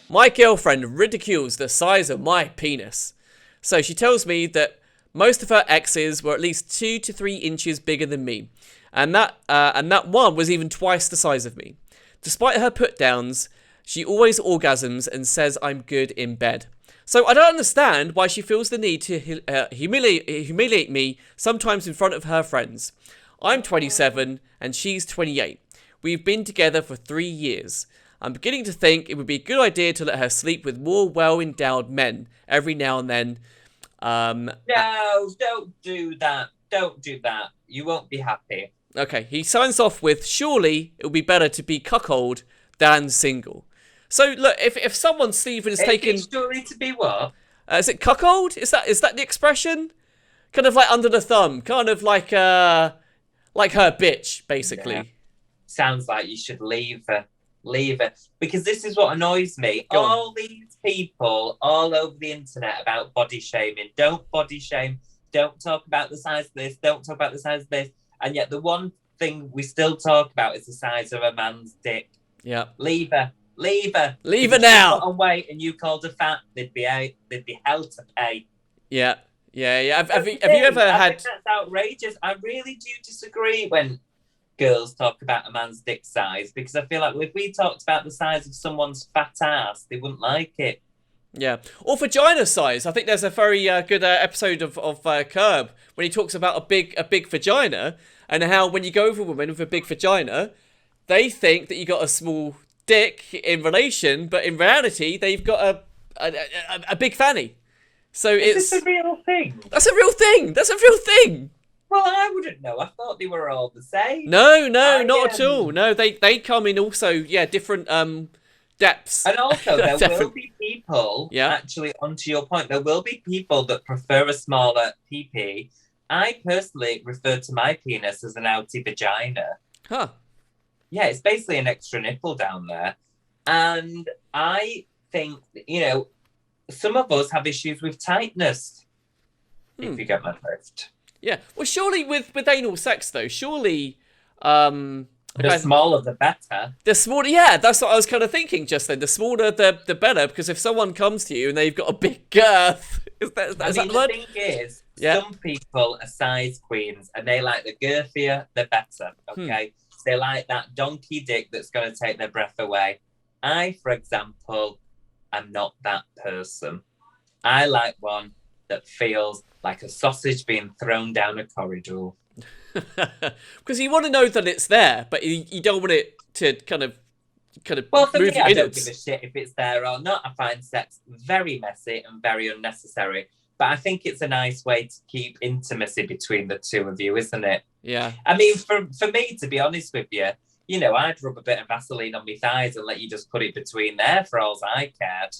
My girlfriend ridicules the size of my penis. So she tells me that most of her exes were at least 2 to 3 inches bigger than me, and that one was even twice the size of me. Despite her put downs, she always orgasms and says I'm good in bed. So I don't understand why she feels the need to humiliate me sometimes in front of her friends. I'm 27 and she's 28. We've been together for 3 years. I'm beginning to think it would be a good idea to let her sleep with more well-endowed men every now and then. No, don't do that. Don't do that. You won't be happy. Okay, he signs off with, surely it would be better to be cuckold than single. So look, if someone, Stephen, is taken, It's surely to be what? is it cuckold? Is that the expression? Kind of like under the thumb, kind of like her bitch, basically. Yeah. Sounds like you should leave her. Leave her. Because this is what annoys me. Go on. All these people all over the internet about body shaming. Don't body shame. Don't talk about the size of this. Don't talk about the size of this. And yet the one thing we still talk about is the size of a man's dick. Yeah. Leave her. Leave her. Leave If her she now. put on weight and you called her fat, there'd be hell to pay. Yeah. Have you ever I had? think that's outrageous. I really do disagree when girls talk about a man's dick size, because I feel like if we talked about the size of someone's fat ass, they wouldn't like it. Yeah, or vagina size. I think there's a very good episode of Curb when he talks about a big vagina, and how when you go with a woman with a big vagina, they think that you got a small dick in relation, but in reality they've got a big fanny. So Is this a real thing? that's a real thing. That's a real thing. Well, I wouldn't know. I thought they were all the same. No, I, not at all. No, they come in also different depths. And also, there will Different- be people, Yeah. actually, onto your point, there will be people that prefer a smaller PP. I personally refer to my penis as an outie vagina. Huh. Yeah, it's basically an extra nipple down there. And I think, some of us have issues with tightness, if you get my drift. Yeah. Well, surely with anal sex though, surely The smaller, the better. the smaller. Yeah, that's what I was kind of thinking just then. The smaller, the better, because if someone comes to you and they've got a big girth, is that the word? The thing is, Yeah. some people are size queens and they like the girthier, the better. Okay, they like that donkey dick that's going to take their breath away. I, for example, am not that person. I like one that feels like a sausage being thrown down a corridor. Because you want to know that it's there, but you don't want it to kind of Well, for move me, I don't innards. give a shit if it's there or not. I find sex very messy and very unnecessary. But I think it's a nice way to keep intimacy between the two of you, isn't it? Yeah. I mean, for me, to be honest with you, I'd rub a bit of Vaseline on my thighs and let you just put it between there for all I cared.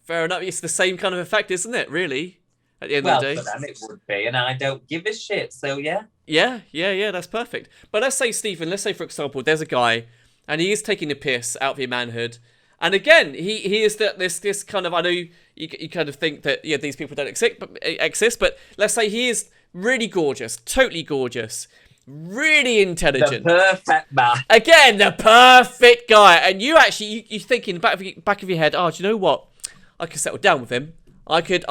Fair enough. It's the same kind of effect, isn't it? Really, at the end Well, of the day. for them it would be, and I don't give a shit, so yeah. Yeah, that's perfect. But let's say, Stephen, for example, there's a guy, and he is taking a piss out of your manhood. And again, he is this kind of, I know you kind of think that, these people don't exist, but let's say he is really gorgeous, totally gorgeous, really intelligent. The perfect man. Again, the perfect guy. And you think in the back of your head, oh, do you know what? I could settle down with him. I could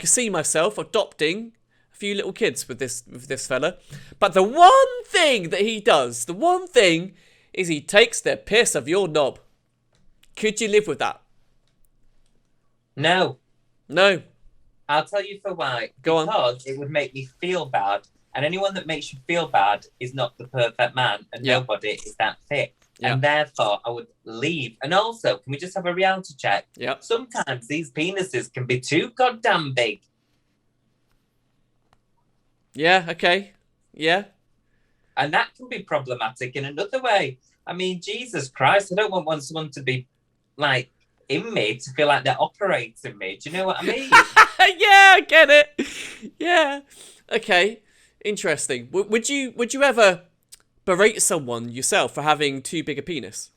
see myself adopting a few little kids with this fella. But the one thing that he does, is he takes the piss of your knob. Could you live with that? No. No. I'll tell you for why. Go on. Because it would make me feel bad. And anyone that makes you feel bad is not the perfect man. And Yeah. nobody is that fit. Yeah. And therefore, I would leave. And also, can we just have a reality check? Yeah. Sometimes these penises can be too goddamn big. Yeah, okay. Yeah. And that can be problematic in another way. I mean, Jesus Christ, I don't want someone to be, like, in me to feel like they're operating me. Do you know what I mean? Yeah, I get it. Yeah. Okay. Interesting. Would you ever berate someone yourself for having too big a penis?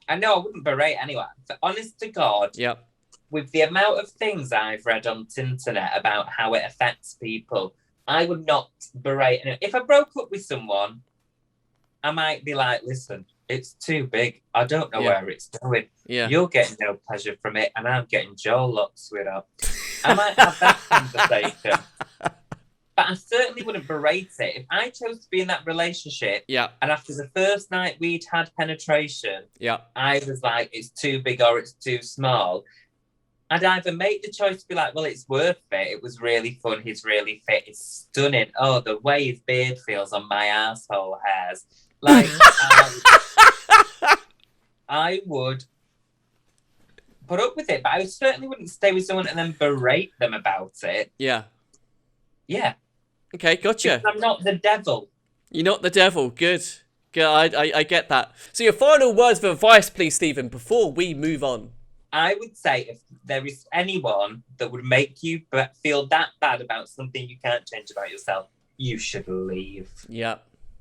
I know I wouldn't berate anyone. But honest to God, Yeah. with the amount of things I've read on the internet about how it affects people, I would not berate. And if I broke up with someone, I might be like, listen, It's too big. I don't know where it's going. Yeah. You're getting no pleasure from it, and I'm getting jaw locks with her. I might have that conversation. But I certainly wouldn't berate it. If I chose to be in that relationship, Yeah. and after the first night we'd had penetration, Yeah. I was like, it's too big or it's too small, I'd either make the choice to be like, well, it's worth it. It was really fun. He's really fit. It's stunning. Oh, the way his beard feels on my asshole hairs. Like, I would put up with it, but I certainly wouldn't stay with someone and then berate them about it. Yeah. Yeah. Okay, gotcha. Because I'm not the devil. You're not the devil. Good. Good. I get that. So your final words of advice, please, Stephen, before we move on. I would say if there is anyone that would make you feel that bad about something you can't change about yourself, you should leave. Yeah.